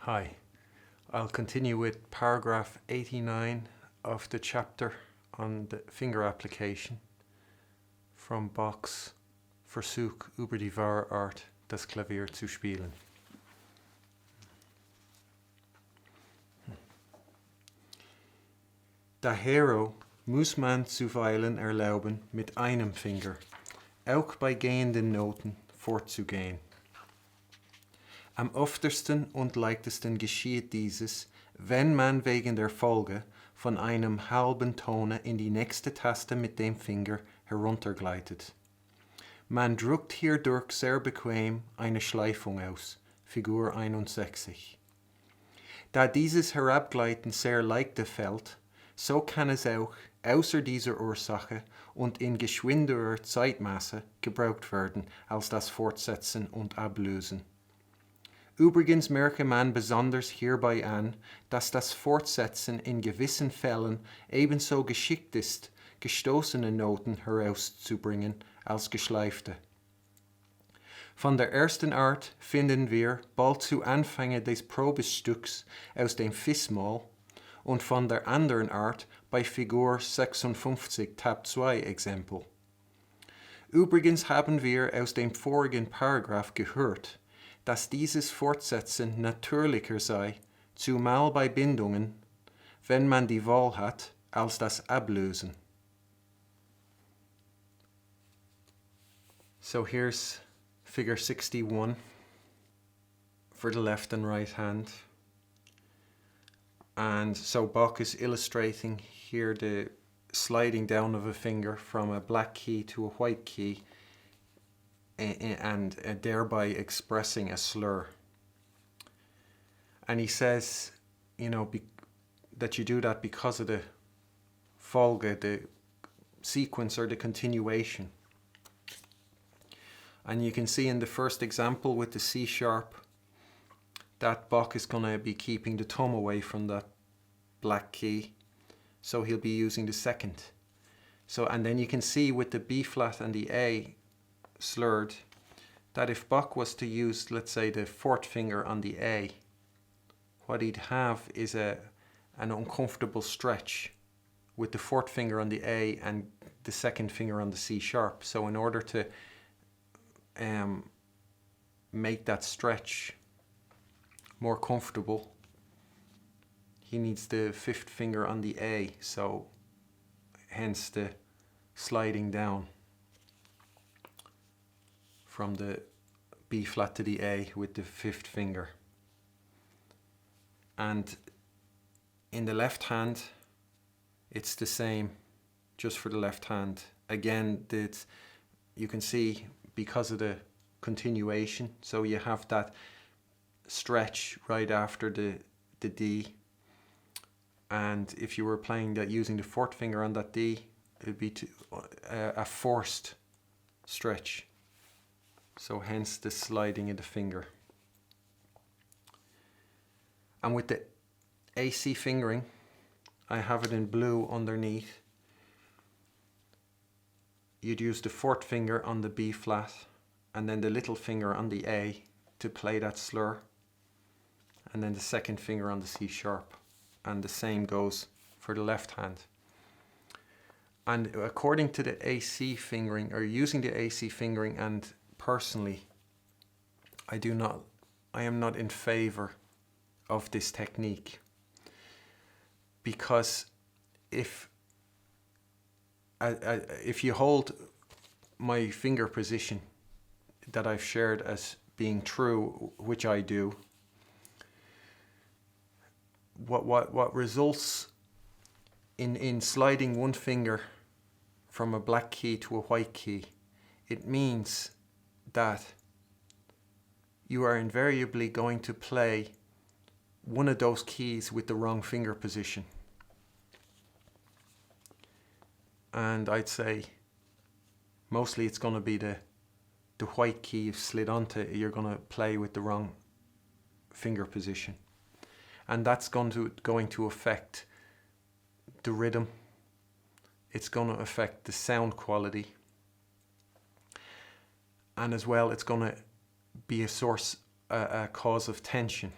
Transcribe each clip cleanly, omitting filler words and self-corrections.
Hi, I'll continue with paragraph 89 of the chapter on the finger application from Bach's Versuch über die wahre Art, das Klavier zu spielen. Dahero muss man zuweilen erlauben, mit einem Finger, auch bei gehenden Noten, vorzugehen. Am öftersten und leichtesten geschieht dieses, wenn man wegen der Folge von einem halben Tone in die nächste Taste mit dem Finger heruntergleitet. Man drückt hierdurch sehr bequem eine Schleifung aus, Figur 61. Da dieses Herabgleiten sehr leichte fällt, so kann es auch außer dieser Ursache und in geschwinderer Zeitmasse gebraucht werden als das Fortsetzen und Ablösen. Übrigens merke man besonders hierbei an, dass das Fortsetzen in gewissen Fällen ebenso geschickt ist, gestoßene Noten herauszubringen als geschleifte. Von der ersten Art finden wir bald zu Anfänge des Probestücks aus dem Fis-Moll und von der anderen Art bei Figur 56 Tab 2 Exempel. Übrigens haben wir aus dem vorigen Paragraph gehört, dass dieses Fortsetzen natürlicher sei, zumal bei Bindungen, wenn man die Wahl hat, als das Ablösen. So here's figure 61 for the left and right hand. And so Bach is illustrating here the sliding down of a finger from a black key to a white key, and thereby expressing a slur. And he says, that you do that because of the Folge, the sequence or the continuation. And you can see in the first example with the C sharp that Bach is going to be keeping the thumb away from that black key, so he'll be using the second. So, and then you can see with the B flat and the A slurred, that if Bach was to use, let's say, the fourth finger on the A, what he'd have is an uncomfortable stretch with the fourth finger on the A and the second finger on the C sharp. So in order to make that stretch more comfortable, he needs the fifth finger on the A, so hence the sliding down from the B flat to the A with the fifth finger. And in the left hand, it's the same, just for the left hand. Again, you can see because of the continuation, so you have that stretch right after the D. And if you were playing that using the fourth finger on that D, it would be a forced stretch. So hence the sliding of the finger. And with the AC fingering, I have it in blue underneath. You'd use the fourth finger on the B flat and then the little finger on the A to play that slur, and then the second finger on the C sharp. And the same goes for the left hand. And according to the AC fingering, or using the AC fingering, and personally, I am not in favor of this technique, because if you hold my finger position that I've shared as being true, which I do, what results in sliding one finger from a black key to a white key, it means that you are invariably going to play one of those keys with the wrong finger position. And I'd say mostly it's going to be the white key you've slid onto, you're going to play with the wrong finger position. And that's going to affect the rhythm. It's going to affect the sound quality. And as well, it's going to be a cause of tension.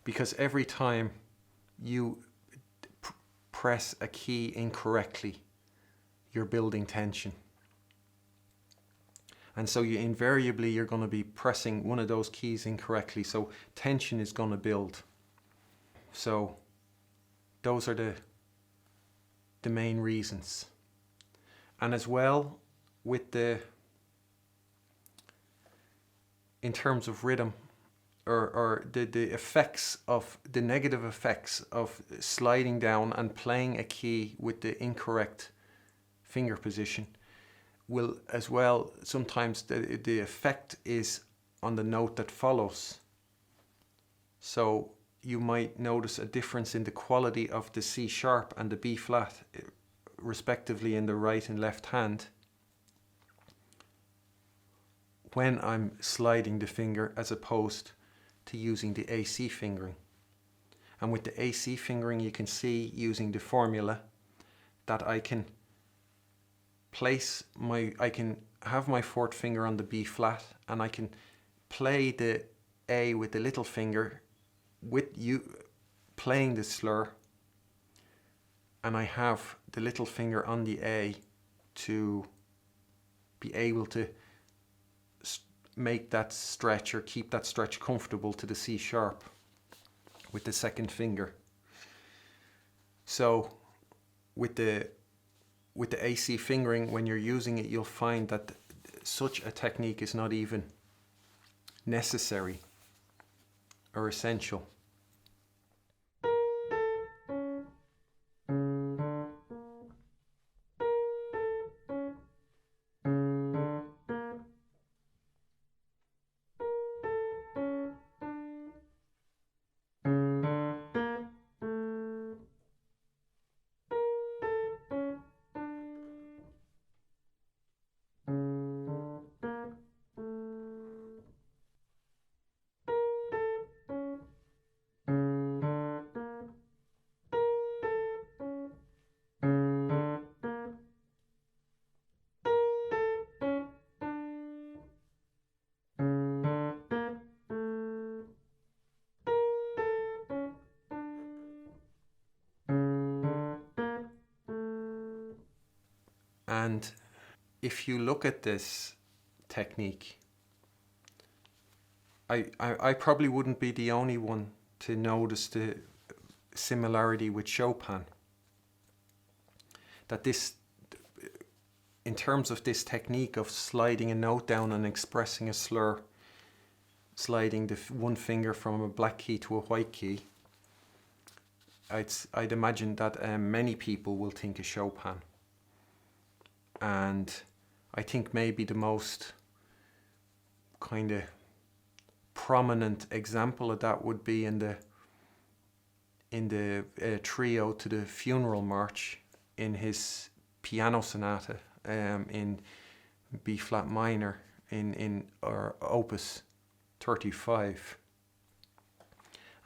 because every time you press a key incorrectly, you're building tension. And so invariably you're going to be pressing one of those keys incorrectly, so tension is going to build. So those are the main reasons. And as well, with in terms of rhythm, or the effects of the negative effects of sliding down and playing a key with the incorrect finger position will as well, sometimes the effect is on the note that follows. So you might notice a difference in the quality of the C sharp and the B flat, respectively, in the right and left hand, when I'm sliding the finger as opposed to using the AC fingering. And with the AC fingering, you can see, using the formula, that I can have my fourth finger on the B flat, and I can play the A with the little finger with you playing the slur, and I have the little finger on the A to be able to make that stretch, or keep that stretch comfortable, to the C sharp with the second finger. So with the AC fingering, when you're using it, you'll find that such a technique is not even necessary or essential. And if you look at this technique, I probably wouldn't be the only one to notice the similarity with Chopin. That this, in terms of this technique of sliding a note down and expressing a slur, sliding the one finger from a black key to a white key, I'd imagine that many people will think of Chopin. And I think maybe the most kind of prominent example of that would be in the trio to the Funeral March in his piano sonata in B flat minor in Opus 35,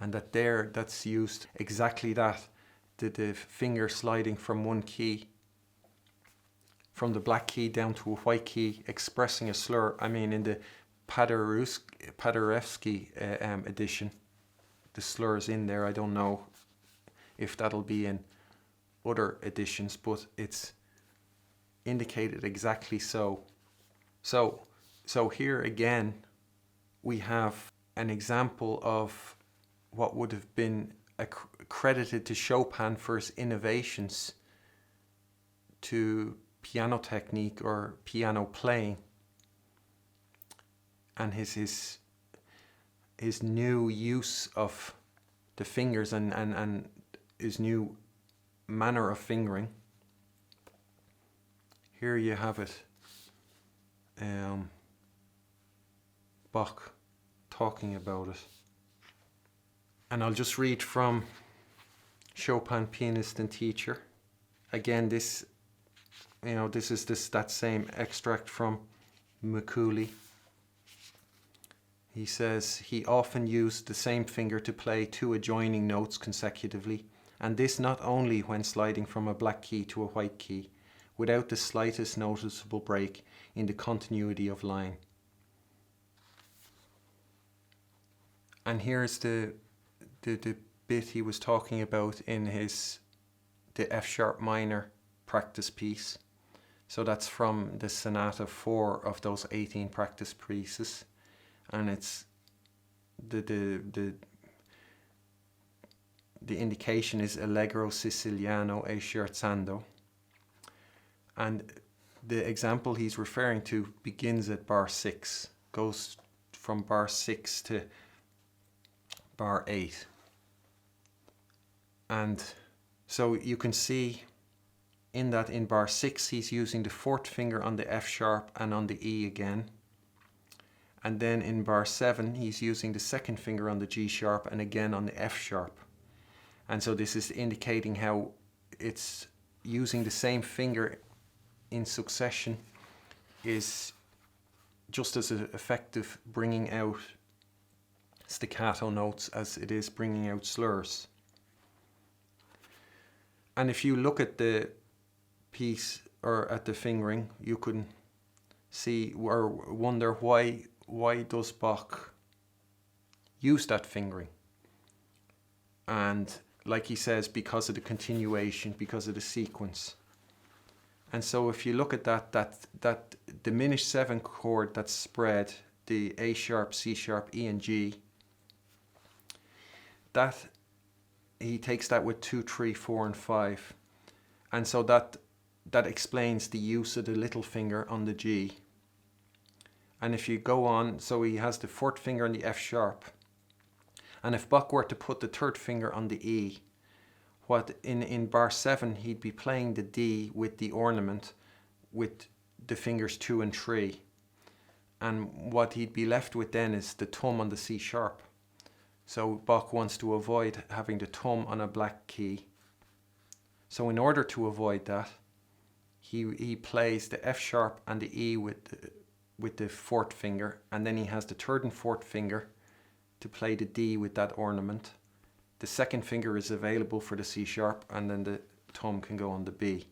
and that's used exactly that, the finger sliding from one key, from the black key down to a white key, expressing a slur. I mean, in the Paderewski edition, the slur is in there. I don't know if that'll be in other editions, but it's indicated exactly so. So here again, we have an example of what would have been credited to Chopin for his innovations to piano technique or piano playing, and his new use of the fingers and his new manner of fingering. Here you have it, Bach talking about it. And I'll just read from Chopin, Pianist and Teacher. Again, this is that same extract from Mikuli. He says he often used the same finger to play two adjoining notes consecutively, and this not only when sliding from a black key to a white key, without the slightest noticeable break in the continuity of line. And here's the the bit he was talking about in the F sharp minor practice piece. So that's from the Sonata 4 of those 18 practice pieces, and it's the indication is Allegro Siciliano e scherzando, and the example he's referring to begins at bar 6, goes from bar 6 to bar 8. And so you can see in bar 6 he's using the 4th finger on the F sharp and on the E again. And then in bar 7 he's using the 2nd finger on the G sharp and again on the F sharp. And so this is indicating how it's using the same finger in succession is just as effective bringing out staccato notes as it is bringing out slurs. And if you look at the piece or at the fingering, you can see or wonder why does Bach use that fingering? And like he says, because of the continuation, because of the sequence. And so if you look at that diminished 7 chord that's spread, the A sharp, C sharp, E and G, that he takes that with 2, 3, 4 and 5. And so that explains the use of the little finger on the G. And if you go on, so he has the 4th finger on the F sharp. And if Bach were to put the 3rd finger on the E, what in bar 7 he'd be playing the D with the ornament with the fingers 2 and 3. And what he'd be left with then is the thumb on the C sharp. So Bach wants to avoid having the thumb on a black key. So in order to avoid that, he plays the F sharp and the E with the 4th finger, and then he has the 3rd and 4th finger to play the D with that ornament. The 2nd finger is available for the C sharp, and then the thumb can go on the B.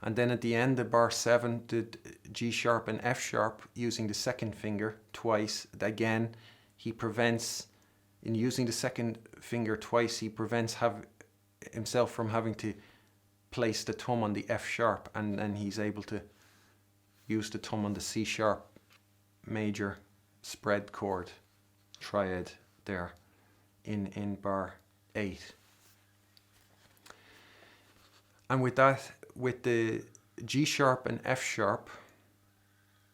And then at the end of bar 7, the G sharp and F sharp using the 2nd finger twice. Again, he prevents, in using the 2nd finger twice, he prevents himself from having to place the thumb on the F sharp, and then he's able to use the thumb on the C sharp major spread chord triad there in bar 8. And with that, with the G sharp and F sharp,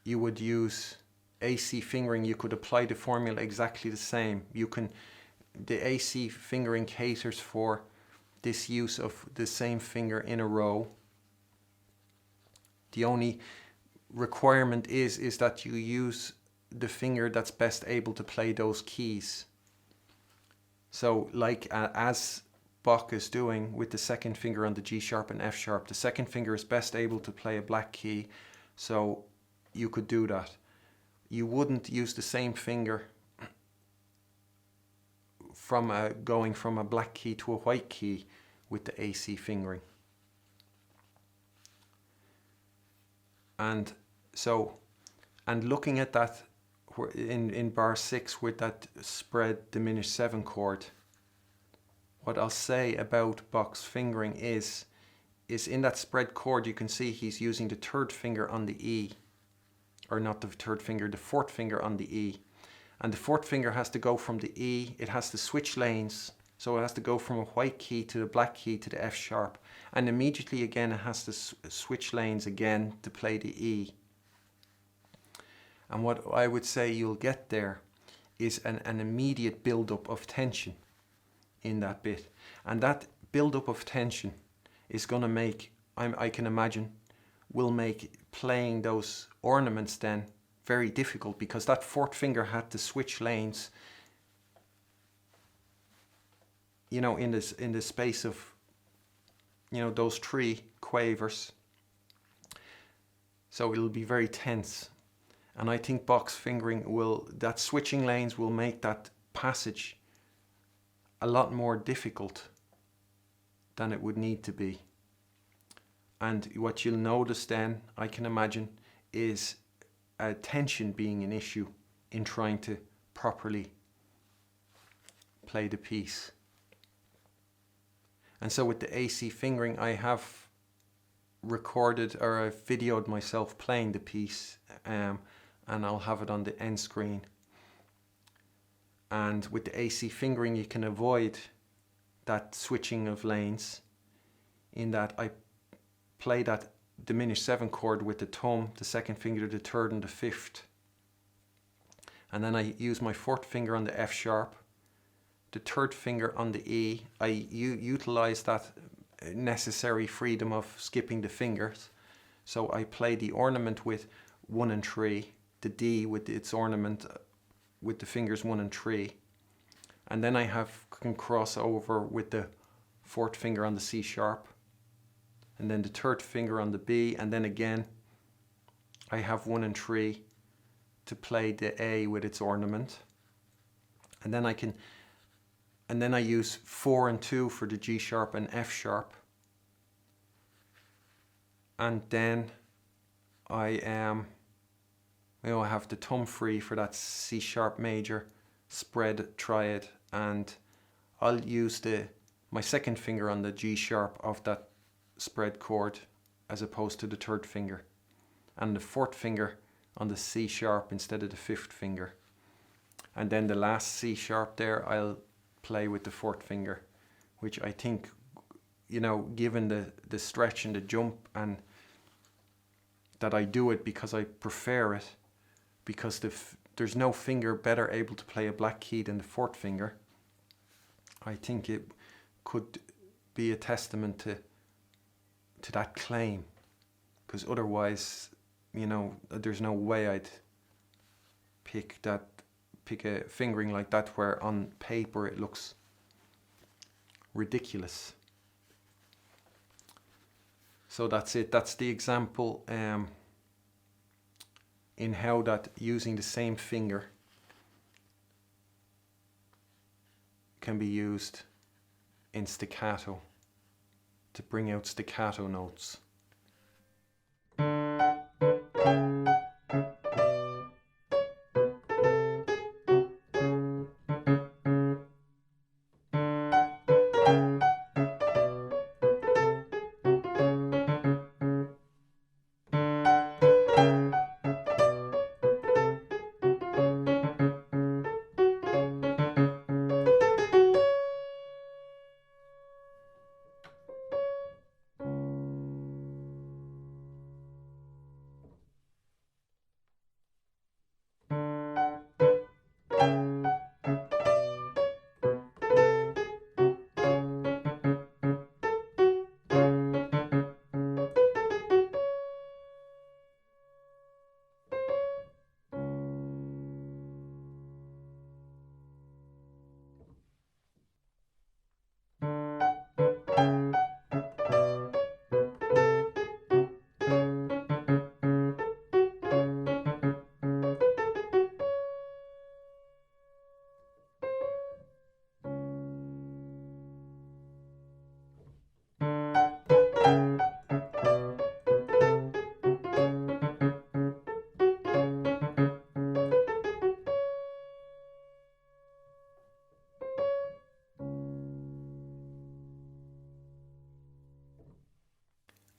you would use AC fingering. You could apply the formula exactly the same. The AC fingering caters for this use of the same finger in a row. The only requirement is that you use the finger that's best able to play those keys. So like as Bach is doing with the 2nd finger on the G sharp and F sharp, the 2nd finger is best able to play a black key, so you could do that. You wouldn't use the same finger from going from a black key to a white key with the AC fingering. And looking at that in bar 6 with that spread diminished 7 chord, what I'll say about Bach's fingering is in that spread chord you can see he's using the 3rd finger on the E, or not the 3rd finger, the 4th finger on the E. And the 4th finger has to go from the E, it has to switch lanes, so it has to go from a white key to the black key to the F sharp, and immediately again it has to switch lanes again to play the E. And what I would say you'll get there is an immediate build-up of tension in that bit. And that build-up of tension is going to make, I can imagine, will make playing those ornaments then very difficult, because that 4th finger had to switch lanes, in the space of, those 3 quavers. So it'll be very tense. And I think Bach's fingering that switching lanes will make that passage a lot more difficult than it would need to be. And what you'll notice then, I can imagine, is tension being an issue in trying to properly play the piece. And so with the AC fingering, I have recorded or I've videoed myself playing the piece, and I'll have it on the end screen. And with the AC fingering, you can avoid that switching of lanes, in that I play that diminished 7 chord with the thumb, the second finger, the third and the fifth. And then I use my fourth finger on the F sharp, the third finger on the E. I utilize that necessary freedom of skipping the fingers. So I play the ornament with 1 and 3, the D with its ornament with the fingers 1 and 3. And then I can cross over with the fourth finger on the C sharp, and then the third finger on the B, and then again I have 1 and 3 to play the A with its ornament. And then I use 4 and 2 for the G sharp and F sharp. And then I have the thumb free for that C sharp major spread triad, and I'll use my second finger on the G sharp of that spread chord as opposed to the third finger, and the fourth finger on the C sharp instead of the fifth finger. And then the last C sharp there, I'll play with the fourth finger, which I think, given the stretch and the jump, and that I do it because I prefer it, because there's no finger better able to play a black key than the fourth finger. I think it could be a testament to that claim, because otherwise, there's no way I'd pick a fingering like that where on paper it looks ridiculous. So that's it. That's the example in how that using the same finger can be used in staccato to bring out staccato notes.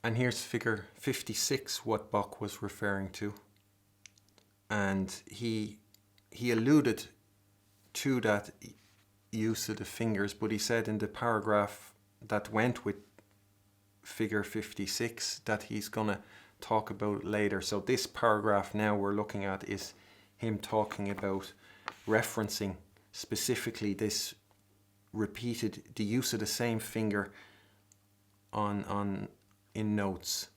And here's figure 56, what Bach was referring to. And he alluded to that use of the fingers, but he said in the paragraph that went with figure 56 that he's going to talk about later. So this paragraph now we're looking at is him talking about referencing specifically this the use of the same finger in notes.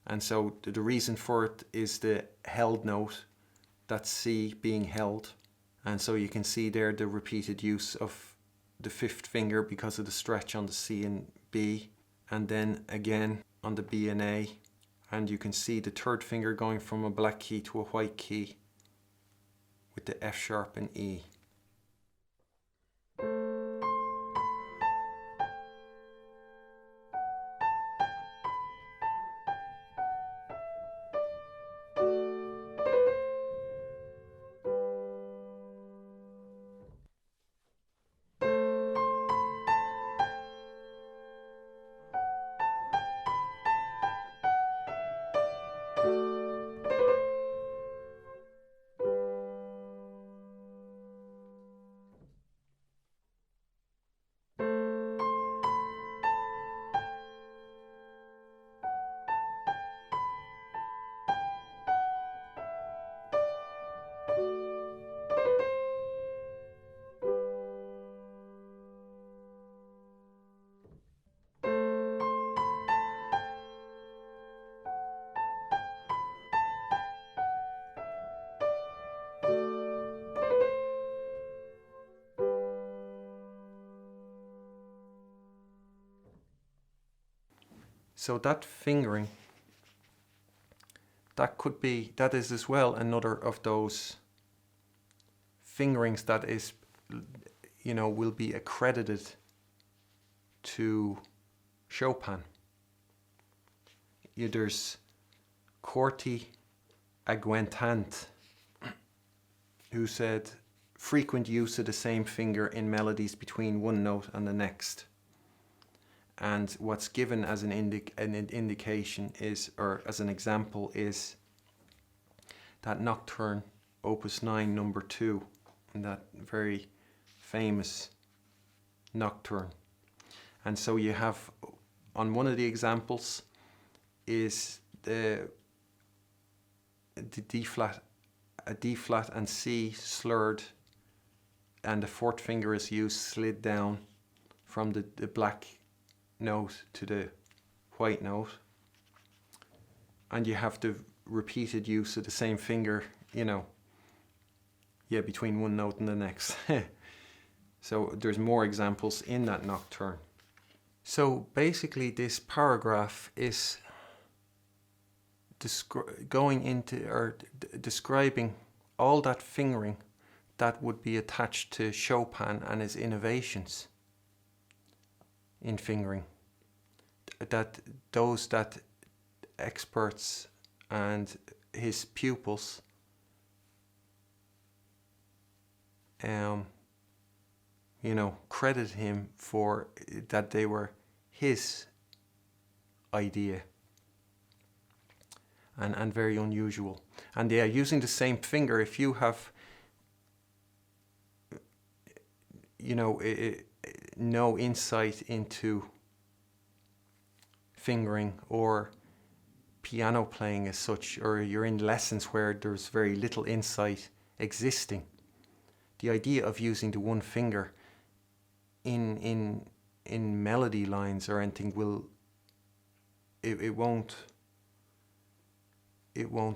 And so the reason for it is the held note, that C being held. And so you can see there the repeated use of the fifth finger because of the stretch on the C and B, and then again on the B and A. And you can see the third finger going from a black key to a white key with the F sharp and E. So that fingering, that is as well another of those fingerings that is, will be accredited to Chopin. There's Corti Aguentant, who said frequent use of the same finger in melodies between one note and the next. And what's given as an indication is, or as an example, is that Nocturne, Opus 9, number 2, and that very famous Nocturne. And so you have, on one of the examples, is the D flat, a D flat and C slurred, and the fourth finger is used slid down from the black note to the white note, and you have the repeated use of the same finger, between one note and the next. So there's more examples in that Nocturne. So basically this paragraph is describing all that fingering that would be attached to Chopin and his innovations in fingering, that experts and his pupils credit him for that they were his idea, and very unusual. And they are using the same finger. If you have no insight into fingering or piano playing as such, or you're in lessons where there's very little insight existing, the idea of using the one finger in melody lines or anything it won't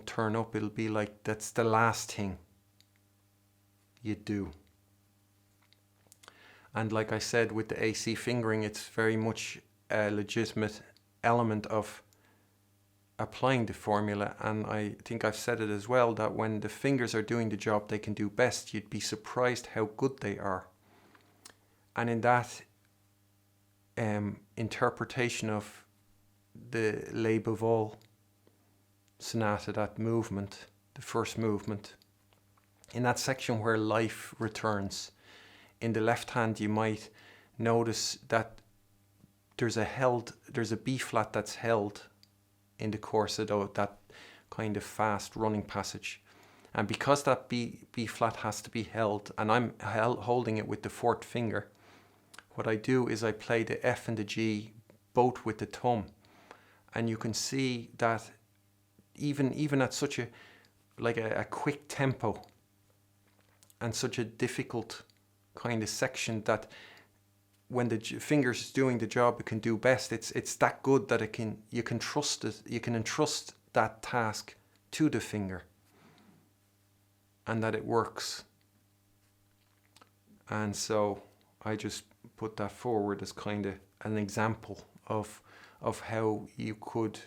turn up. It'll be like that's the last thing you do. And like I said, with the AC fingering, it's very much a legitimate element of applying the formula. And I think I've said it as well, that when the fingers are doing the job they can do best, you'd be surprised how good they are. And in that interpretation of the Les Bevol sonata, that movement, the first movement, in that section where life returns, in the left hand you might notice that there's a B flat that's held in the course of that kind of fast running passage. And because that B flat has to be held, and I'm holding it with the fourth finger, what I do is I play the F and the G both with the thumb. And you can see that even at such a quick tempo and such a difficult kind of section, that when the finger's doing the job it can do best, it's that good that you can trust it, you can entrust that task to the finger, and that it works. And so I just put that forward as kind of an example of how you could,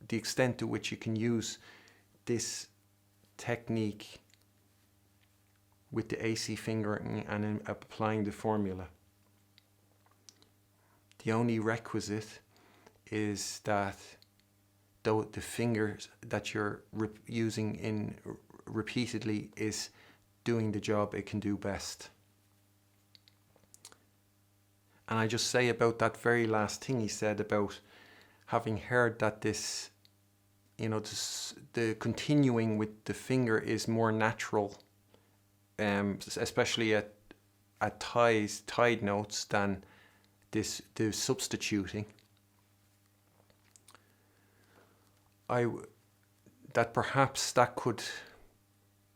the extent to which you can use this technique with the AC fingering and in applying the formula. The only requisite is that though the fingers that you're using repeatedly is doing the job it can do best. And I just say about that very last thing he said about having heard that this, the continuing with the finger is more natural, especially at tied notes, than the substituting. That perhaps that could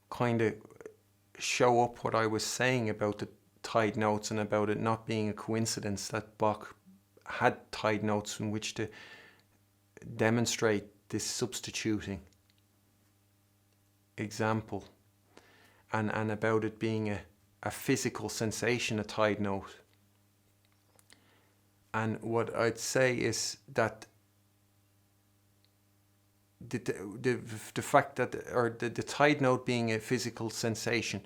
kind of show up what I was saying about the tied notes, and about it not being a coincidence that Bach had tied notes in which to demonstrate this substituting example, and about it being a physical sensation, a tied note. And what I'd say is that the fact that, or the tied note being a physical sensation,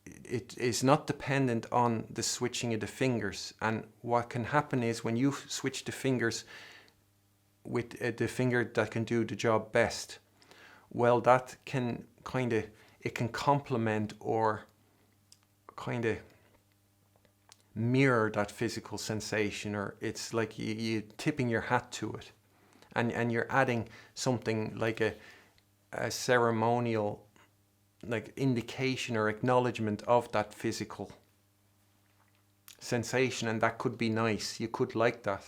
it is not dependent on the switching of the fingers. And what can happen is when you switch the fingers with the finger that can do the job best, well, that can it can complement or kind of mirror that physical sensation, or it's like you tipping your hat to it, and you're adding something like a ceremonial like indication or acknowledgement of that physical sensation, and that could be nice. You could like that.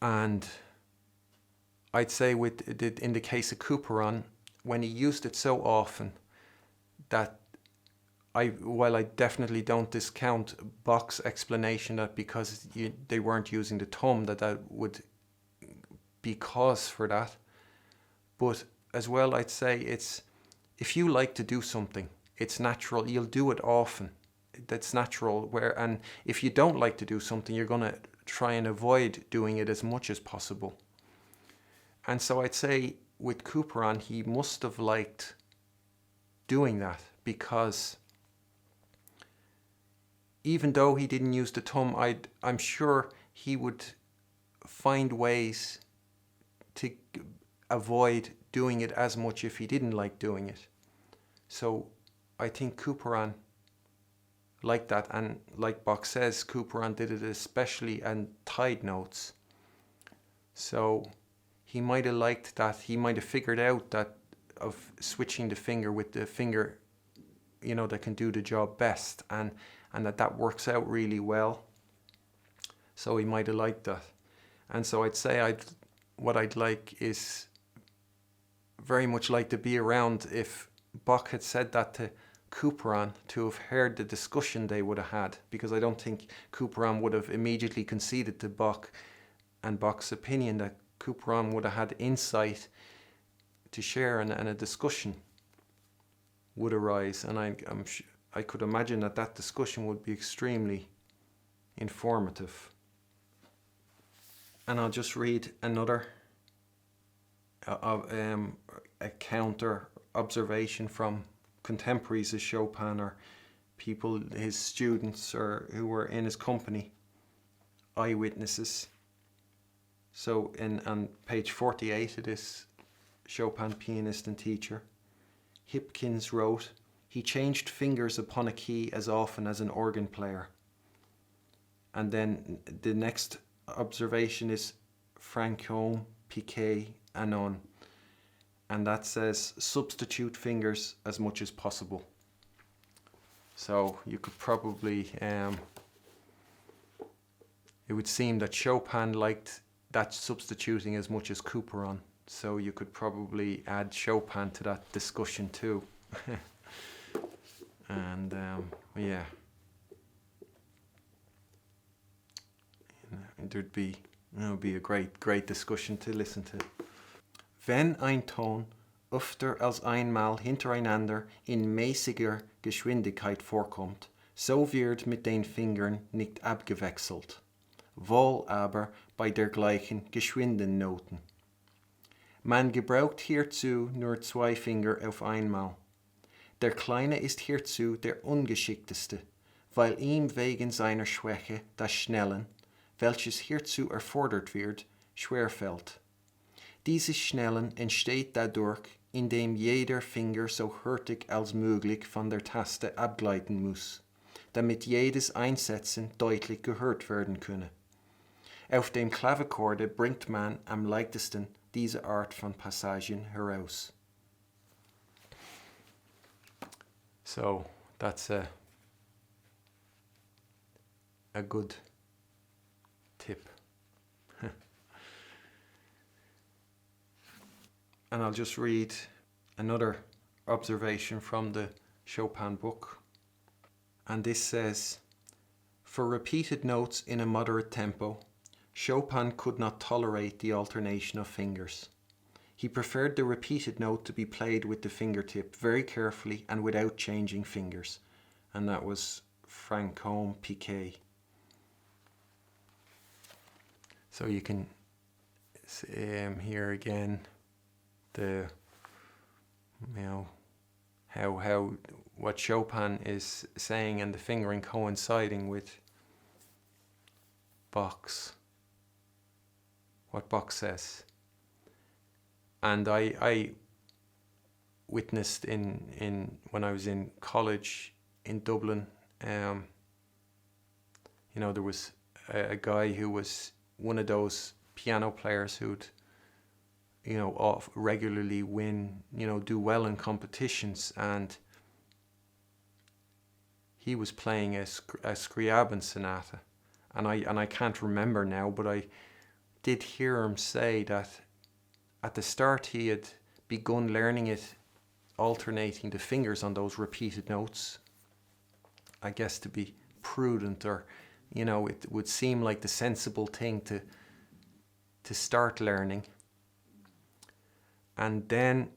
And I'd say in the case of Couperin, when he used it so often that while I definitely don't discount Bach's explanation that because they weren't using the thumb that would be cause for that, but as well I'd say it's, if you like to do something, it's natural, you'll do it often. That's natural. And if you don't like to do something, you're going to try and avoid doing it as much as possible. And so I'd say with Couperin, he must have liked doing that, because even though he didn't use the thumb, I'm sure he would find ways to avoid doing it as much if he didn't like doing it. So I think Couperin liked that, and like Bach says, Couperin did it especially in tied notes. So he might have liked that. He might have figured out that of switching the finger with the finger, that can do the job best, and that works out really well. So he might have liked that. And so I'd say what I'd like is very much like to be around if Bach had said that to Couperin, to have heard the discussion they would have had, because I don't think Couperin would have immediately conceded to Bach and Bach's opinion, that Couperin would have had insight to share, and a discussion would arise. And I could imagine that discussion would be extremely informative. And I'll just read another a counter observation from contemporaries of Chopin, or people, his students, or who were in his company, eyewitnesses. So on page 48 of this Chopin Pianist and Teacher, Hipkins wrote, "He changed fingers upon a key as often as an organ player." And then the next observation is Franchomme, Piquet, Anon, and that says substitute fingers as much as possible. So you could probably, it would seem that Chopin liked that substituting as much as Couperin, so you could probably add Chopin to that discussion too. And yeah, there'd be, it would be a great discussion to listen to. Wenn ein Ton öfter als einmal hintereinander in mäßiger Geschwindigkeit vorkommt, so wird mit den Fingern nicht abgewechselt, wohl aber bei der gleichen geschwinden Noten. Man gebraucht hierzu nur 2 Finger auf einmal. Der Kleine ist hierzu der ungeschickteste, weil ihm wegen seiner Schwäche das Schnellen, welches hierzu erfordert wird, schwerfällt. Dieses Schnellen entsteht dadurch, indem jeder Finger so hurtig als möglich von der Taste abgleiten muss, damit jedes Einsetzen deutlich gehört werden könne. Auf dem Klavichorde bringt man am leichtesten diese Art von Passagen heraus. So that's a good tip. And I'll just read another observation from the Chopin book. And this says, for repeated notes in a moderate tempo, Chopin could not tolerate the alternation of fingers. He preferred the repeated note to be played with the fingertip very carefully and without changing fingers. And that was Franchomme, Piquet. So you can here again, how what Chopin is saying and the fingering coinciding with Bach's, what Bach says. And I witnessed in when I was in college in Dublin, there was a guy who was one of those piano players who'd regularly win, do well in competitions, and he was playing a Scriabin sonata, and I can't remember now, but I did hear him say that at the start he had begun learning it, alternating the fingers on those repeated notes, I guess to be prudent, or it would seem like the sensible thing to start learning. And then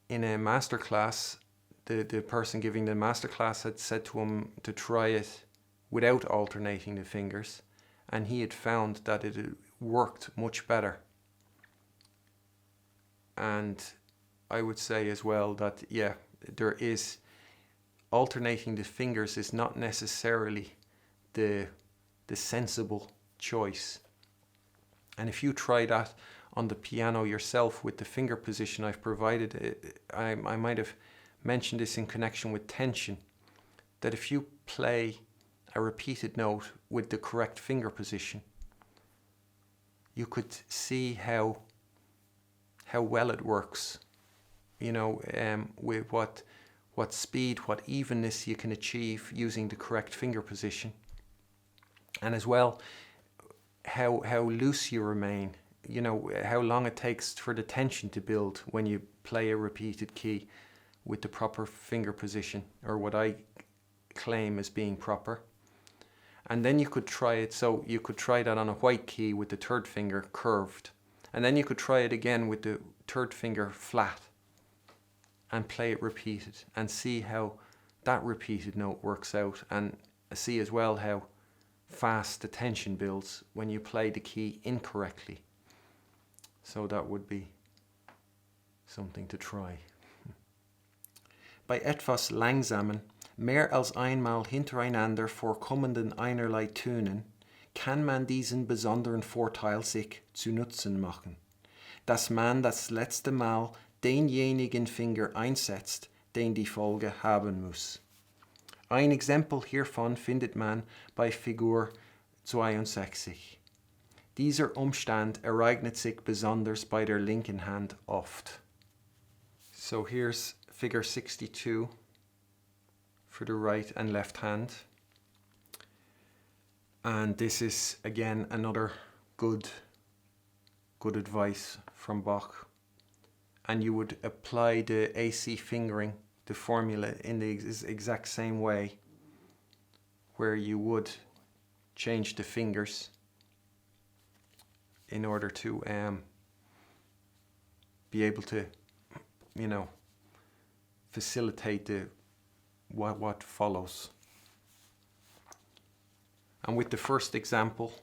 in a masterclass, the person giving the masterclass had said to him to try it without alternating the fingers, and he had found that it had worked much better. And I would say as well that, there is alternating the fingers is not necessarily the sensible choice. And if you try that on the piano yourself with the finger position I've provided, I might have mentioned this in connection with tension, that if you play a repeated note with the correct finger position, you could see how well it works, with what speed, what evenness you can achieve using the correct finger position, and as well how loose you remain, how long it takes for the tension to build when you play a repeated key with the proper finger position, or what I claim as being proper. And then you could try it, so you could try that on a white key with the third finger curved, and then you could try it again with the third finger flat and play it repeated, and see how that repeated note works out, and see as well how fast the tension builds when you play the key incorrectly. So that would be something to try. Bei etwas langsamen, mehr als einmal hintereinander vorkommenden einerlei Tönen kann man diesen besonderen Vorteil sich zu Nutzen machen, dass man das letzte Mal denjenigen Finger einsetzt, den die Folge haben muss. Ein Exempel hiervon findet man bei Figur 62. Dieser Umstand ereignet sich besonders bei der linken Hand oft. So here's figure 62 for the right and left hand. And this is again another good advice from Bach. And you would apply the AC fingering, the formula, in the exact same way, where you would change the fingers in order to be able to, facilitate what follows. And with the first example,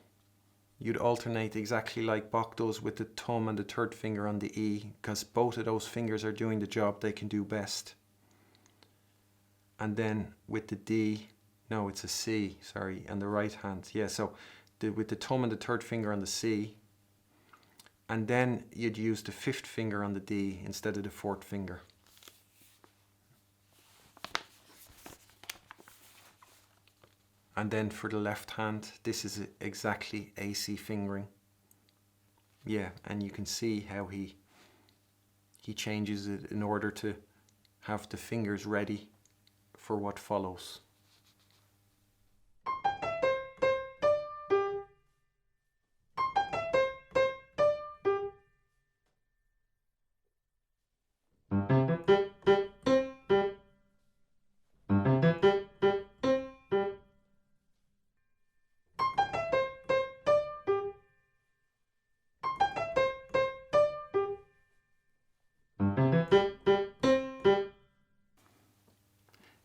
you'd alternate exactly like Bach does with the thumb and the third finger on the E, because both of those fingers are doing the job they can do best. And then with the D, no, it's a C, sorry, and the right hand. Yeah, so with the thumb and the third finger on the C, and then you'd use the fifth finger on the D instead of the fourth finger. And then for the left hand, this is exactly AC fingering. Yeah, and you can see how he changes it in order to have the fingers ready for what follows.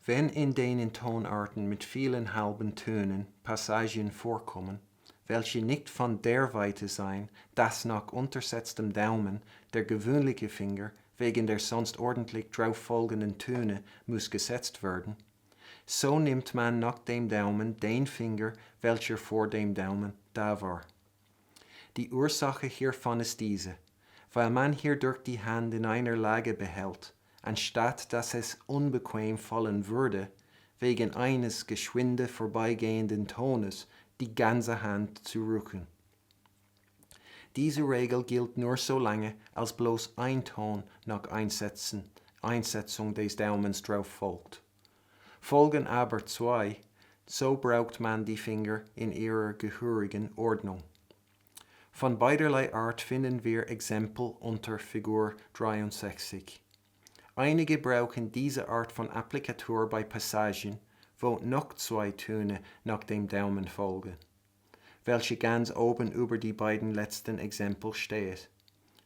Wenn in den Tonarten mit vielen halben Tönen Passagen vorkommen, welche nicht von der Weite sein, dass noch untersetzt dem Daumen der gewöhnliche Finger wegen der sonst ordentlich drauf folgenden Töne muss gesetzt werden, so nimmt man nach dem Daumen den Finger, welcher vor dem Daumen da war. Die Ursache hiervon ist diese, weil man hierdurch die Hand in einer Lage behält, anstatt dass es unbequem fallen würde, wegen eines geschwinde vorbeigehenden Tones die ganze Hand zu rücken. Diese Regel gilt nur so lange, als bloß ein Ton nach Einsetzung des Daumens drauf folgt. Folgen aber zwei, so braucht man die Finger in ihrer gehörigen Ordnung. Von beiderlei Art finden wir Exempel unter Figur 63. Einige brauchen diese Art von Applikatur bei Passagen, wo noch zwei Töne nach dem Daumen folgen, welche ganz oben über die beiden letzten Exempel steht.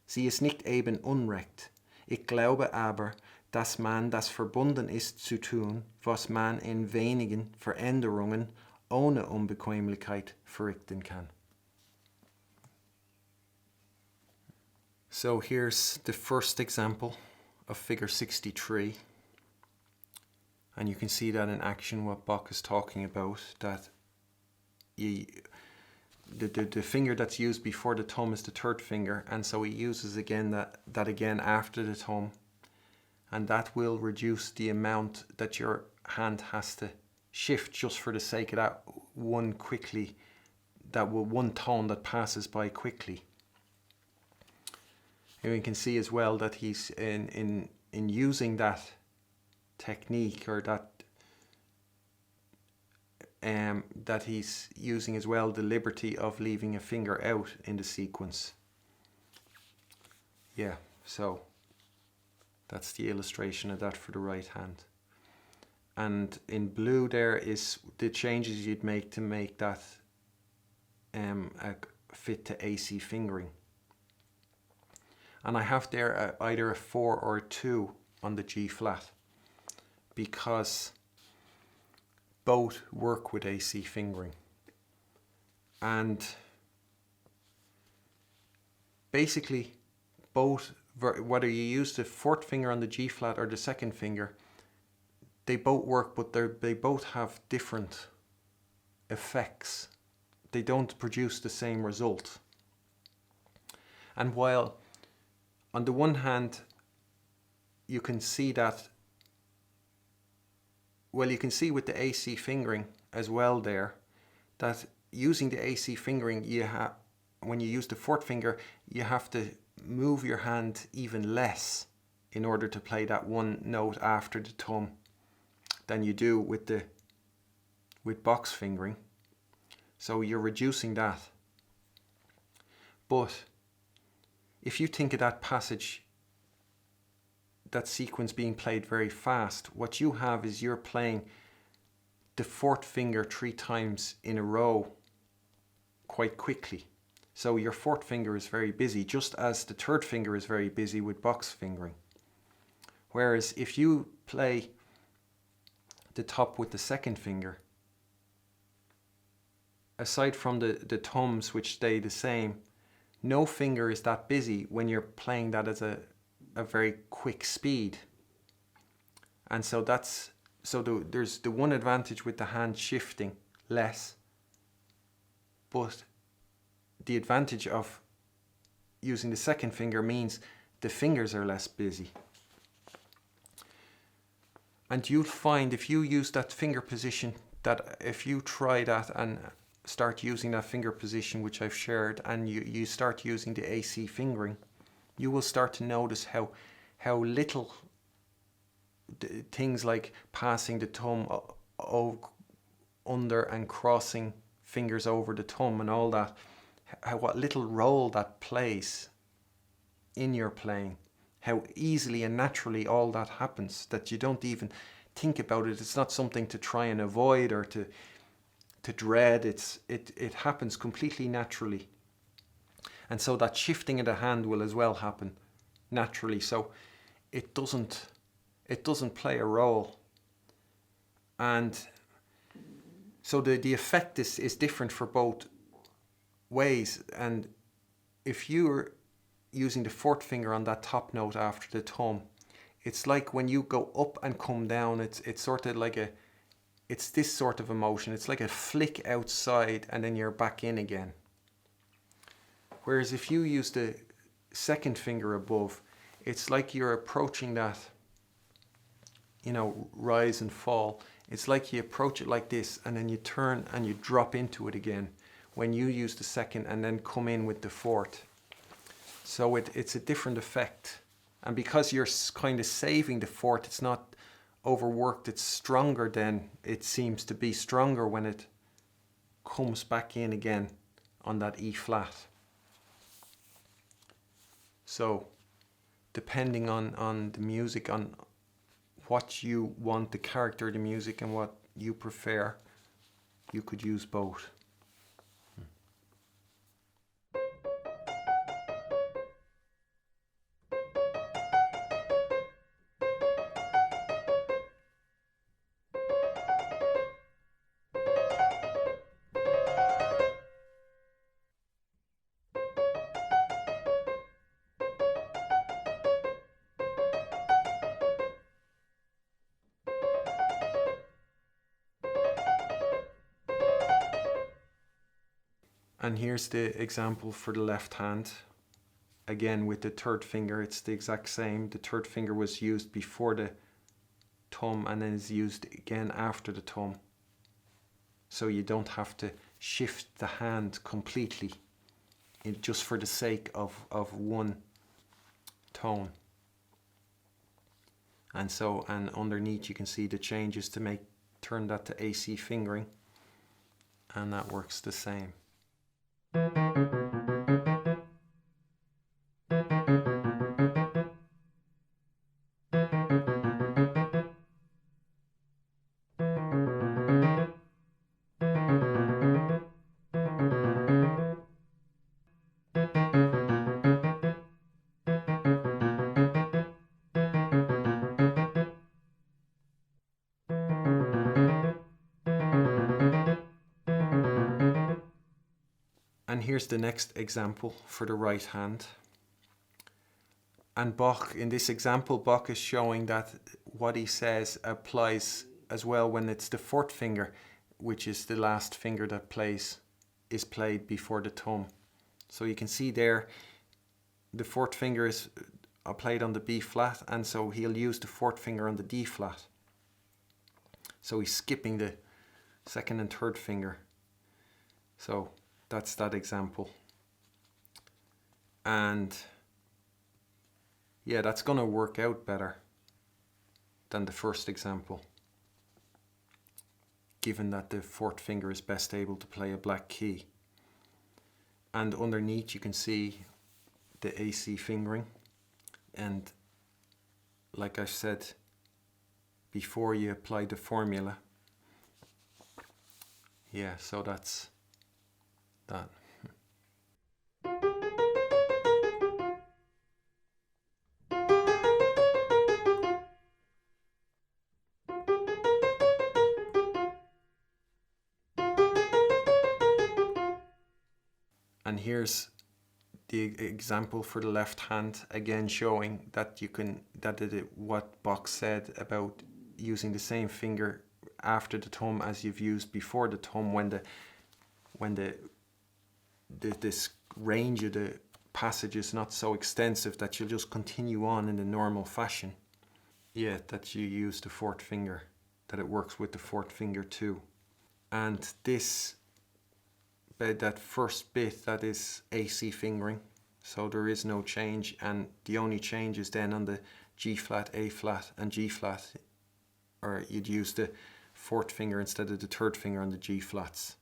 Sie ist nicht eben unrecht. Ich glaube aber, dass man das verbunden ist zu tun, was man in wenigen Veränderungen ohne Unbequemlichkeit verrichten kann. So here's the first example of figure 63. And you can see that in action what Bach is talking about, that the finger that's used before the thumb is the third finger, and so he uses again that again after the thumb, and that will reduce the amount that your hand has to shift just for the sake of that one tone that passes by quickly. And you can see as well that he's in using that technique, or that he's using as well the liberty of leaving a finger out in the sequence. Yeah, so that's the illustration of that for the right hand. And in blue there is the changes you'd make to make that a fit to AC fingering. And I have there either a 4 or a 2 on the G flat, because both work with AC fingering. And basically both, whether you use the fourth finger on the G flat or the second finger, they both work, but they both have different effects. They don't produce the same result. And while on the one hand you can see that, well, you can see with the AC fingering as well there, that using the AC fingering, when you use the fourth finger, you have to move your hand even less in order to play that one note after the thumb than you do with box fingering. So you're reducing that. But if you think of that passage, that sequence being played very fast, what you have is you're playing the fourth finger 3 times in a row quite quickly. So your fourth finger is very busy, just as the third finger is very busy with box fingering. Whereas if you play the top with the second finger, aside from the thumbs which stay the same, no finger is that busy when you're playing that as a very quick speed. And so there's the one advantage with the hand shifting less, but the advantage of using the second finger means the fingers are less busy. And you'll find if you use that finger position, that if you try that and start using that finger position which I've shared, and you start using the AC fingering, you will start to notice how little things like passing the thumb under and crossing fingers over the thumb and all that, what little role that plays in your playing, how easily and naturally all that happens, that you don't even think about it. It's not something to try and avoid or to dread. It happens completely naturally. And so that shifting of the hand will as well happen naturally. So it doesn't play a role. And so the effect is different for both ways. And if you're using the fourth finger on that top note after the thumb, it's like when you go up and come down, it's sort of like it's this sort of emotion. It's like a flick outside and then you're back in again. Whereas if you use the second finger above, it's like you're approaching that, rise and fall. It's like you approach it like this and then you turn and you drop into it again when you use the second and then come in with the fourth. So it's a different effect. And because you're kind of saving the fourth, it's not overworked, it's stronger then. It seems to be stronger when it comes back in again on that E flat. So depending on the music, on what you want the character of the music and what you prefer, you could use both. And here's the example for the left hand. Again, with the third finger, it's the exact same. The third finger was used before the thumb and then is used again after the thumb. So you don't have to shift the hand completely just for the sake of one tone. And underneath you can see the changes to turn that to AC fingering, and that works the same. And here's the next example for the right hand. And Bach, in this example, Bach is showing that what he says applies as well when it's the fourth finger, which is the last finger that is played before the thumb. So you can see there, the fourth finger is played on the B flat, and so he'll use the fourth finger on the D flat. So he's skipping the second and third finger. So that's that example. And yeah, that's going to work out better than the first example, given that the fourth finger is best able to play a black key. And underneath you can see the AC fingering, and like I said before, you apply the formula. Yeah, so that's that. And here's the example for the left hand, again showing that what Bach said about using the same finger after the thumb as you've used before the thumb, when this range of the passage is not so extensive that you'll just continue on in the normal fashion. Yeah, that you use the fourth finger, that it works with the fourth finger too. And that first bit, that is AC fingering, so there is no change, and the only change is then on the G flat, A flat and G flat, or you'd use the fourth finger instead of the third finger on the G flats.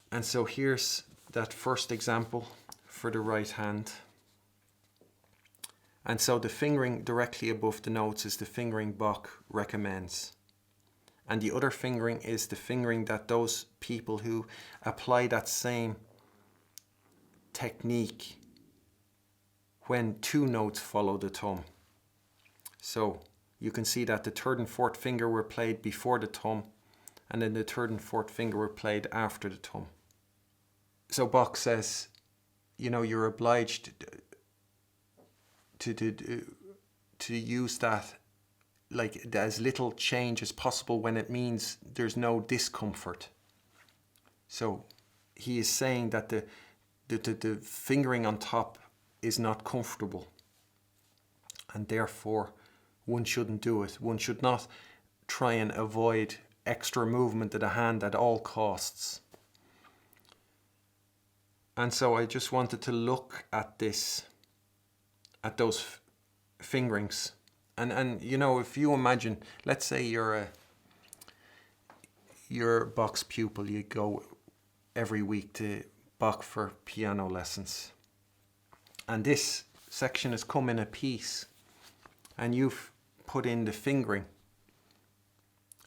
And so here's that first example for the right hand. And so the fingering directly above the notes is the fingering Bach recommends. And the other fingering is the fingering that those people who apply that same technique when two notes follow the thumb. So you can see that the third and fourth finger were played before the thumb, and then the third and fourth finger were played after the thumb. So Bach says, you know, you're obliged to use that like as little change as possible when it means there's no discomfort. So he is saying that the fingering on top is not comfortable, and therefore one shouldn't do it. One should not try and avoid extra movement of the hand at all costs. And so I just wanted to look at this, at those fingerings. And you know, if you imagine, let's say you're Bach's pupil, you go every week to Bach for piano lessons. And this section has come in a piece, and you've put in the fingering.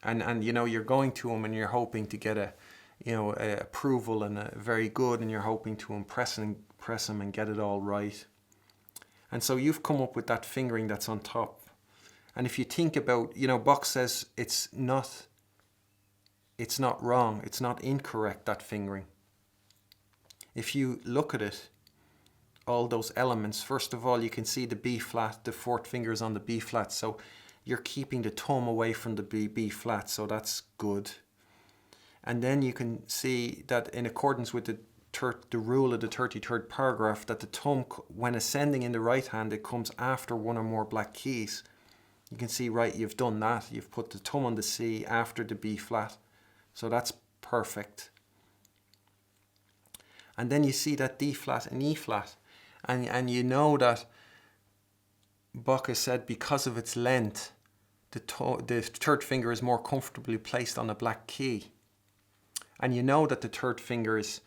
And you know, you're going to him and you're hoping to get a approval and a very good, and you're hoping to impress him and get it all right. And so you've come up with that fingering that's on top. And if you think about, you know, Bach says it's not wrong, it's not incorrect, that fingering. If you look at it, all those elements, first of all, you can see the B flat, the fourth finger is on the B flat, so you're keeping the thumb away from the B flat, so that's good. And then you can see that in accordance with the rule of the 33rd paragraph, that the thumb, when ascending in the right hand, it comes after one or more black keys. You can see, right, you've done that. You've put the thumb on the C after the B flat. So that's perfect. And then you see that D flat and E flat. And you know that Bach has said because of its length, the third finger is more comfortably placed on a black key. And you know that the third finger is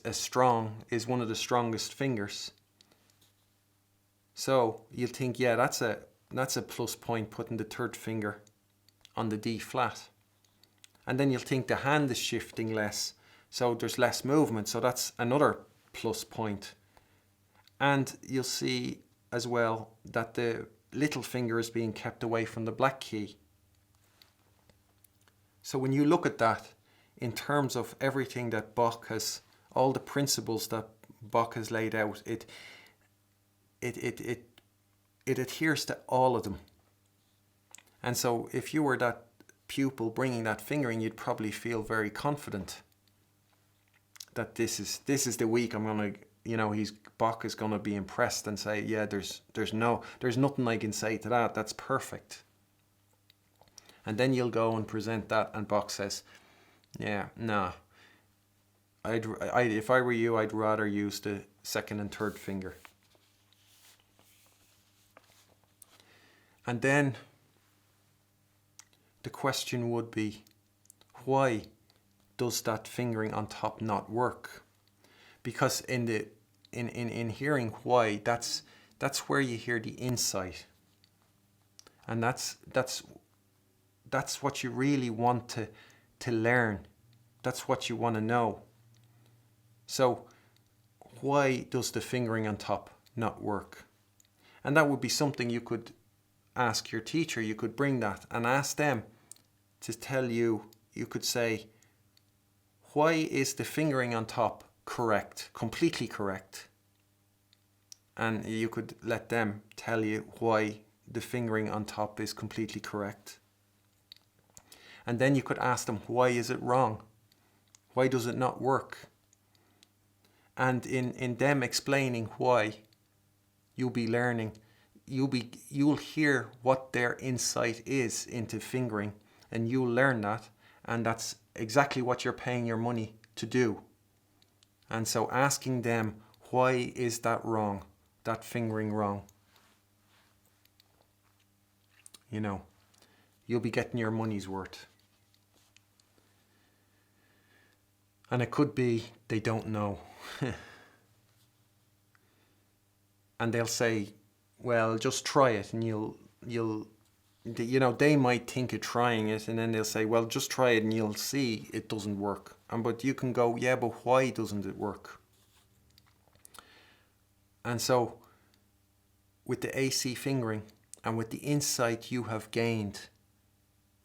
one of the strongest fingers. So you'll think, yeah, that's a plus point, putting the third finger on the D flat. And then you'll think the hand is shifting less, so there's less movement, so that's another plus point. And you'll see as well that the little finger is being kept away from the black key. So when you look at that in terms of everything that Bach has, all the principles that Bach has laid out, it adheres to all of them. And so if you were that pupil bringing that fingering, you'd probably feel very confident that this is the week I'm going to, you know, Bach is going to be impressed and say, yeah, there's nothing I can say to that. That's perfect. And then you'll go and present that, and Bach says, yeah, nah. If I were you, I'd rather use the second and third finger. And then the question would be, why does that fingering on top not work? Because in hearing why, that's where you hear the insight. And that's what you really want to learn. That's what you want to know. So why does the fingering on top not work? And that would be something you could ask your teacher. You could bring that and ask them to tell you. You could say, why is the fingering on top correct, completely correct? And you could let them tell you why the fingering on top is completely correct. And then you could ask them, why is it wrong? Why does it not work? And in them explaining why, you'll be learning, you'll hear what their insight is into fingering, and you'll learn that, and that's exactly what you're paying your money to do. And so asking them, why is that wrong? That fingering wrong? You know, you'll be getting your money's worth. And it could be they don't know. And they'll say, well, just try it and you'll they might think of trying it, and then they'll say, well, just try it and you'll see it doesn't work. But you can go, yeah, but why doesn't it work? And so with the AC fingering and with the insight you have gained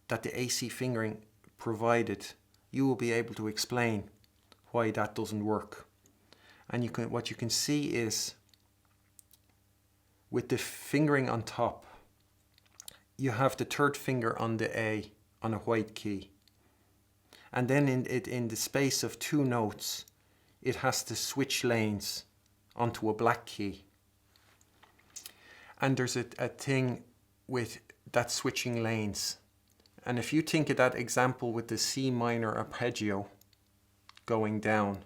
that the AC fingering provided, you will be able to explain why that doesn't work. And what you can see is with the fingering on top, you have the third finger on the A on a white key. And then in the space of 2 notes, it has to switch lanes onto a black key. And there's a thing with that switching lanes. And if you think of that example with the C minor arpeggio going down,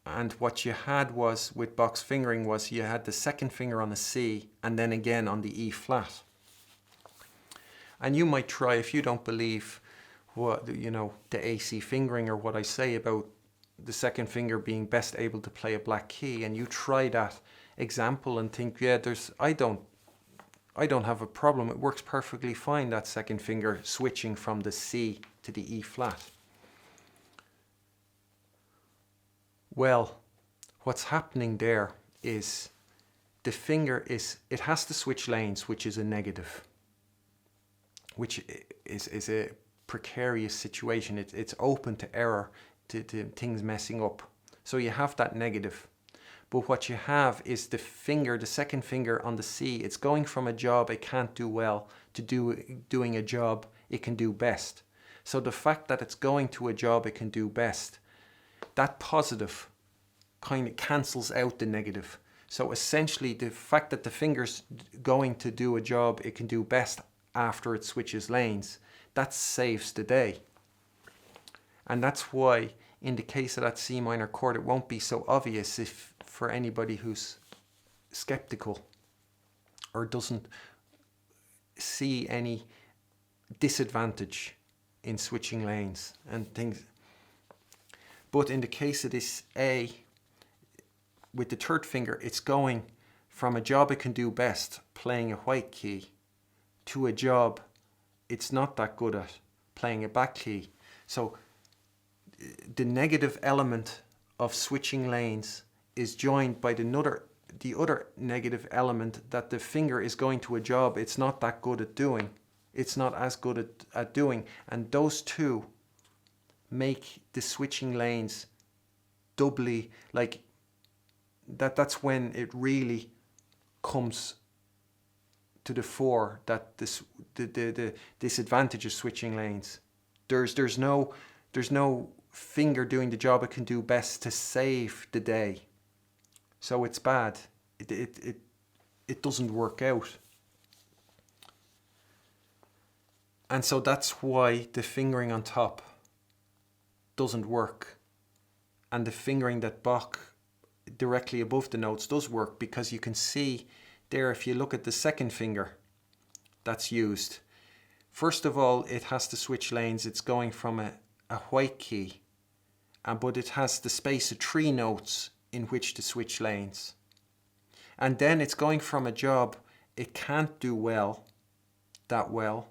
and what you had was with Bach's fingering was you had the second finger on a C and then again on the E flat. And you might try, if you don't believe what the AC fingering or what I say about the second finger being best able to play a black key, and you try that example and think, yeah, I don't have a problem. It works perfectly fine, that second finger switching from the C to the E flat. Well, what's happening there is the finger it has to switch lanes, which is a negative, which is a precarious situation. It's open to error, to things messing up. So you have that negative. But what you have is the second finger on the C, it's going from a job it can't do well to doing a job it can do best. So the fact that it's going to a job it can do best, that positive kind of cancels out the negative. So essentially the fact that the finger's going to do a job it can do best after it switches lanes, that saves the day. And that's why in the case of that C minor chord, it won't be so obvious for anybody who's skeptical or doesn't see any disadvantage in switching lanes and things. But in the case of this A, with the third finger, it's going from a job it can do best, playing a white key, to a job it's not that good at, playing a black key. So the negative element of switching lanes is joined by the other negative element that the finger is going to a job it's not that good at doing. It's not as good at doing. And those two make the switching lanes doubly, like that's when it really comes to the fore, that the disadvantage of switching lanes. There's no finger doing the job it can do best to save the day. So it's bad. It doesn't work out. And so that's why the fingering on top doesn't work. And the fingering that Bach directly above the notes does work, because you can see there, if you look at the second finger that's used, first of all, it has to switch lanes. It's going from a white key, but it has the space of 3 notes in which to switch lanes. And then it's going from a job it can't do that well,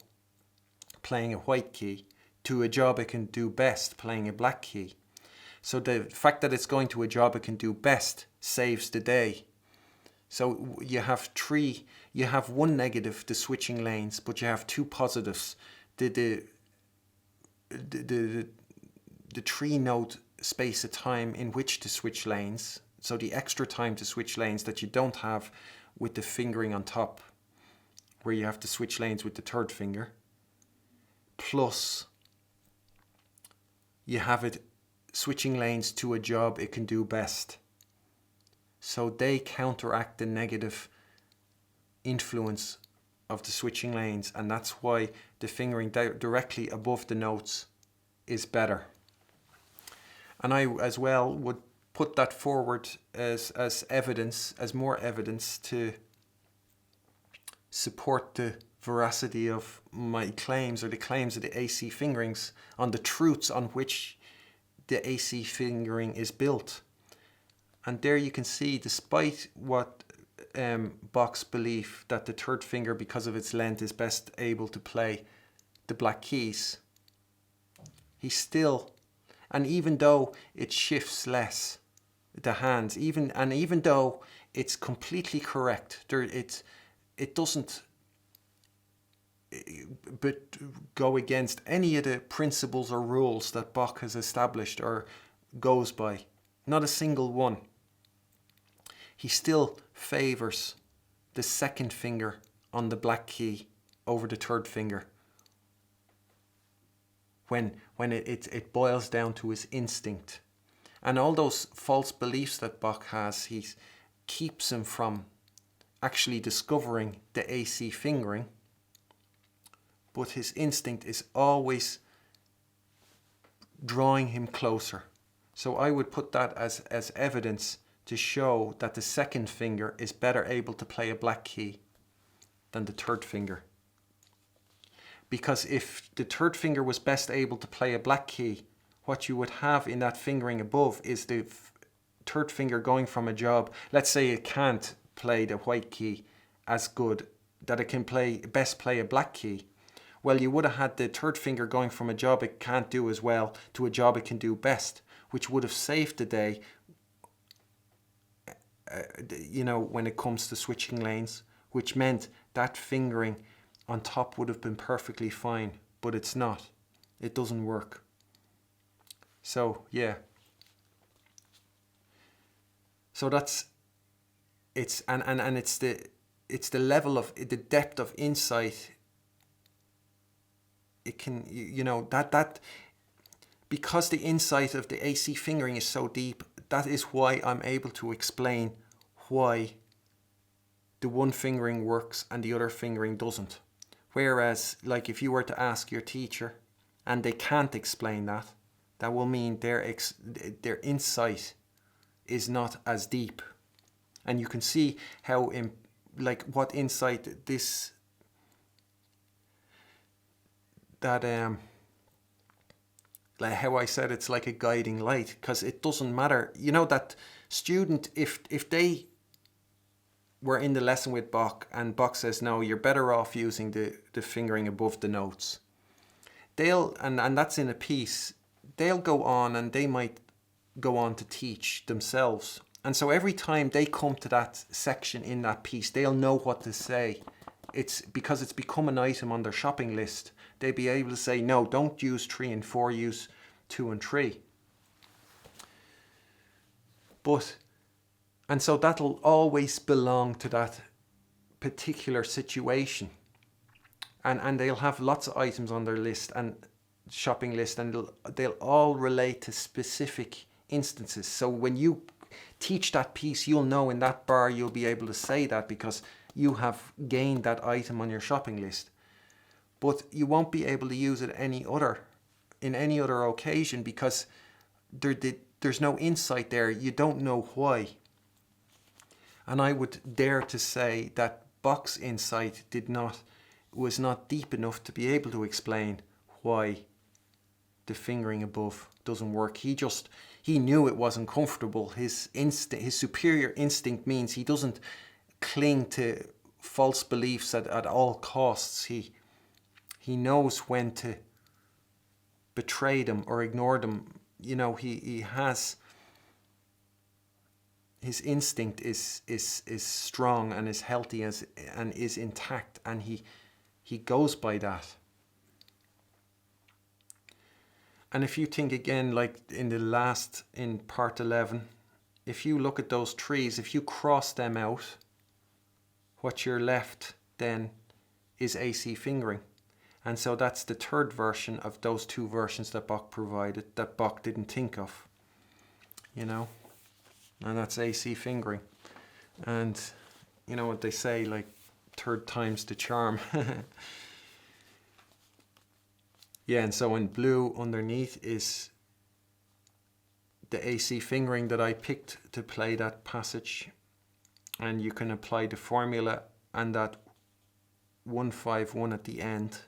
playing a white key, to a job it can do best, playing a black key. So the fact that it's going to a job it can do best saves the day. So you have 1 negative, the switching lanes, but you have 2 positives. The 3 note space of time in which to switch lanes, so the extra time to switch lanes that you don't have with the fingering on top, where you have to switch lanes with the third finger, plus you have it switching lanes to a job it can do best. So they counteract the negative influence of the switching lanes, and that's why the fingering directly above the notes is better. And I as well would put that forward as evidence, as more evidence to support the veracity of my claims, or the claims of the AC fingerings, on the truths on which the AC fingering is built. And there you can see, despite what Bach's belief that the third finger, because of its length, is best able to play the black keys, he still, and even though it shifts less, the hands, even though it's completely correct, it doesn't but go against any of the principles or rules that Bach has established or goes by. Not a single one. He still favors the second finger on the black key over the third finger when it boils down to his instinct. And all those false beliefs that Bach has, he keeps him from actually discovering the AC fingering, but his instinct is always drawing him closer. So I would put that as evidence to show that the second finger is better able to play a black key than the third finger. Because if the third finger was best able to play a black key, what you would have in that fingering above is the third finger going from a job. Let's say it can't play the white key as good, that it can best play a black key. Well, you would have had the third finger going from a job it can't do as well to a job it can do best, which would have saved the day, when it comes to switching lanes, which meant that fingering on top would have been perfectly fine, but it's not. It doesn't work. So, yeah. So it's the level of the depth of insight. It can, that because the insight of the AC fingering is so deep, that is why I'm able to explain why the one fingering works and the other fingering doesn't. Whereas, like, if you were to ask your teacher and they can't explain that, that will mean their insight is not as deep. And you can see how, what insight this, that, like how I said it's like a guiding light, because it doesn't matter. That student, if they were in the lesson with Bach and Bach says, no, you're better off using the fingering above the notes, and that's in a piece, they'll go on and they might go on to teach themselves. And so every time they come to that section in that piece, they'll know what to say. It's because it's become an item on their shopping list. They'll be able to say, no, don't use 3 and 4, use 2 and 3. And so that'll always belong to that particular situation. And they'll have lots of items on their list and shopping list, and they'll all relate to specific instances. So when you teach that piece, you'll know in that bar you'll be able to say that because you have gained that item on your shopping list. But you won't be able to use it in any other occasion because there's no insight there. You don't know why. And I would dare to say that Bach's insight was not deep enough to be able to explain why the fingering above doesn't work. He knew it wasn't comfortable. His superior instinct means he doesn't cling to false beliefs at all costs. He knows when to betray them or ignore them. He has, his instinct is strong and is healthy and is intact, and he goes by that. And if you think again, like in part 11, if you look at those trees, if you cross them out, what you're left then is AC fingering. And so that's the third version of those two versions that Bach provided, that Bach didn't think of, and that's AC fingering. And you know what they say, like, third time's the charm. Yeah, and so in blue underneath is the AC fingering that I picked to play that passage. And you can apply the formula and that 151 at the end.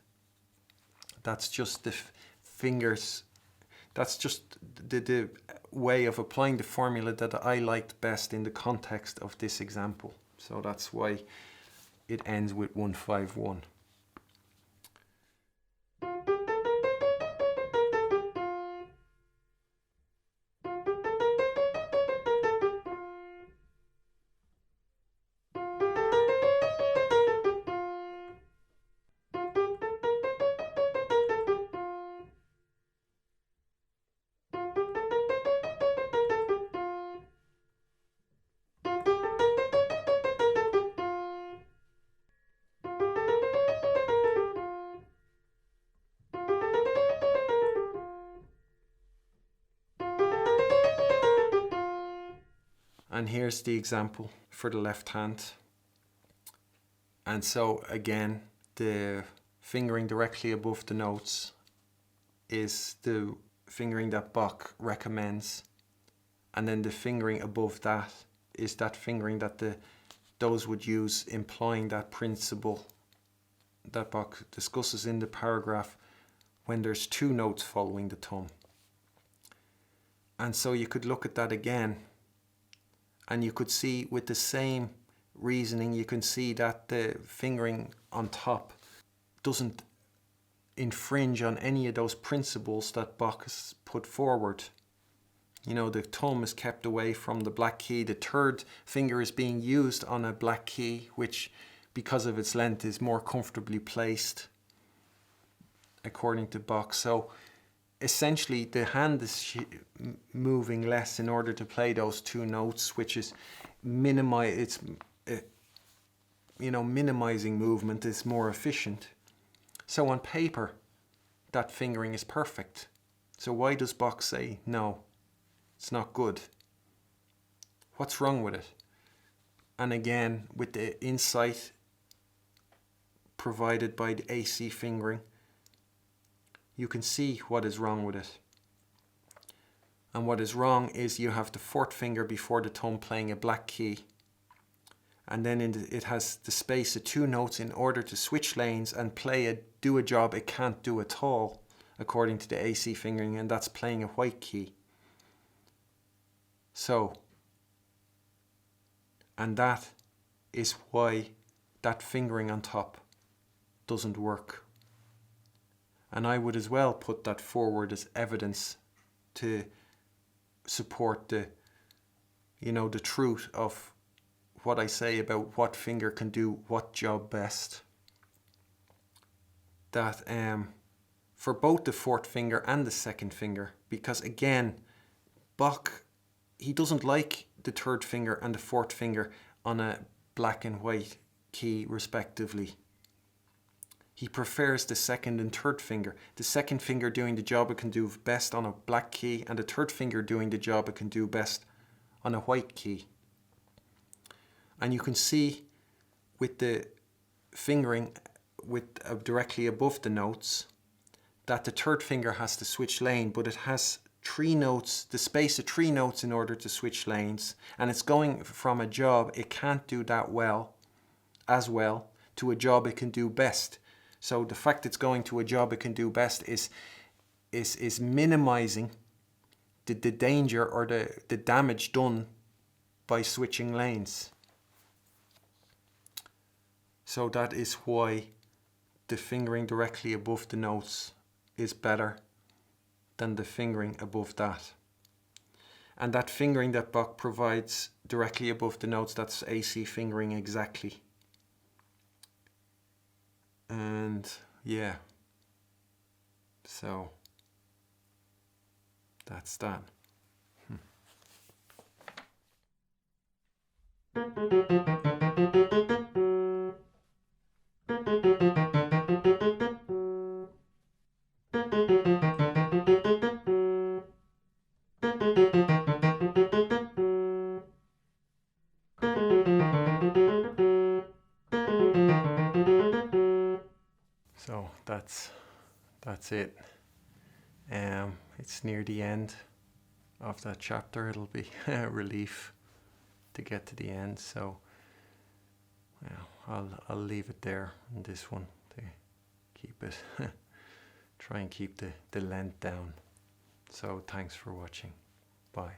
That's just the fingers. That's just the way of applying the formula that I liked best in the context of this example. So that's why it ends with 151. And here's the example for the left hand. And so again, the fingering directly above the notes is the fingering that Bach recommends. And then the fingering above that is that fingering that those would use, implying that principle that Bach discusses in the paragraph when there's two notes following the thumb. And so you could look at that again, and you could see with the same reasoning, you can see that the fingering on top doesn't infringe on any of those principles that Bach has put forward. You know, the thumb is kept away from the black key. The third finger is being used on a black key, which, because of its length, is more comfortably placed, according to Bach. So essentially, the hand is moving less in order to play those two notes, which is minimizing movement is more efficient. So on paper, that fingering is perfect. So why does Bach say, no, it's not good? What's wrong with it? And again, with the insight provided by the AC fingering, you can see what is wrong with it. And what is wrong is you have the fourth finger before the thumb playing a black key. And then it has the space of two notes in order to switch lanes and do a job it can't do at all, according to the AC fingering, and that's playing a white key. So, and that is why that fingering on top doesn't work. And I would as well put that forward as evidence to support the truth of what I say about what finger can do what job best. That for both the fourth finger and the second finger, because again, Bach, he doesn't like the third finger and the fourth finger on a black and white key respectively. He prefers the second and third finger. The second finger doing the job it can do best on a black key, and the third finger doing the job it can do best on a white key. And you can see with the fingering directly above the notes that the third finger has to switch lane, but it has three notes, the space of three notes in order to switch lanes, and it's going from a job it can't do that well, as well, to a job it can do best. So the fact it's going to a job it can do best is minimizing the danger or the damage done by switching lanes. So that is why the fingering directly above the notes is better than the fingering above that. And that fingering that Bach provides directly above the notes, that's AC fingering exactly. And yeah, so that's that. So that's it. It's near the end of that chapter. It'll be a relief to get to the end. So I'll leave it there in this one to keep it, try and keep the length down. So thanks for watching. Bye.